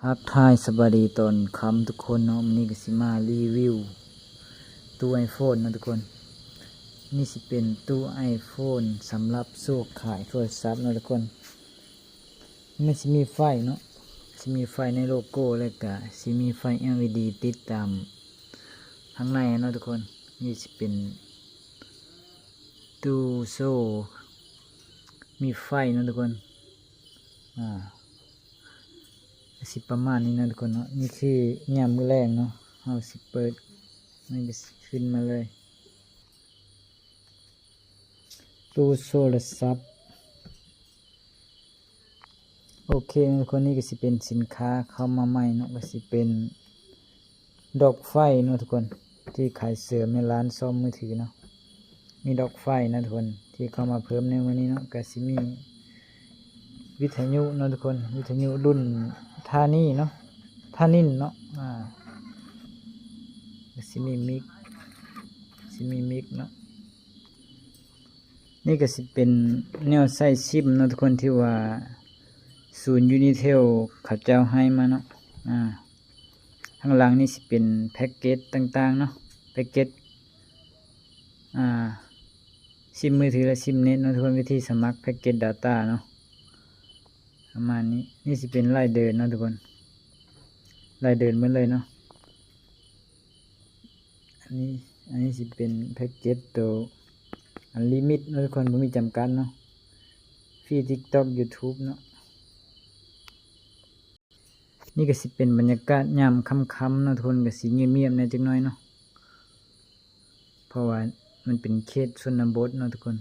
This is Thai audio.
ทักทายสวัสดีตอนค่ำทุกคนเนาะวันนี้ก็สิมารีวิวตู้ iPhone นะทุกคนนี่สิเป็นตู้ iPhone สำหรับโซ่ขายโทรศัพท์นะทุกคนมันสิมีไฟเนาะสิมีไฟในโลโก้แล้วก็สิมีไฟ LED ติดตามข้างในเนาะทุกคนนี่สิเป็นตู้โซ่มีไฟเนาะทุกคนสิประมาณนี้นะทุกคนเนาะนี่คือยามมื้อแรงเนาะเราสิเปิดมันจะขึ้นมาเลยตู้โทรศัพท์โอเคทุกคนนี่ก็สิเป็นสินค้าเข้ามาใหม่เนาะก็สิเป็นดอกไฟเนาะทุกคนที่ขายเสริมในร้านซ่อมมือถือเนาะมีดอกไฟนะทุกคนที่เข้ามาเพิ่มในวันนี้เนาะก็สิมีวิทยุเนาะทุกคนวิทยุรุ่นทานี่เนาะทานินเนาะสิมีมิกเนาะนี่ก็สิเป็นแนวใส่ซิมเนาะทุกคนที่ว่าศูนย์ยูนิเทลเขาเจ้าให้มาเนาะข้างหลังนี่สิเป็นแพ็กเกจต่างๆเนาะแพ็กเกจซิมมือถือและซิมเน็ตเนาะทุกคนวิธีสมัครแพ็กเกจ Data เนาะประมาณนี้นี่สิเป็นรายเดินเนาะทุกคนรายเดินเหมือนเลยเนาะอันนี้สิเป็นแพ็กเกจตัวอันลิมิตเนาะทุกคนไม่มีจำกัดเนาะฟรี TikTok YouTube เนาะนี่ก็สิเป็นบรรยากาศยามค่ำๆเนาะทุกคนก็สิเงียบๆในจักหน่อยเนาะเพราะว่ามันเป็นเขตชนบทเนาะทุกคน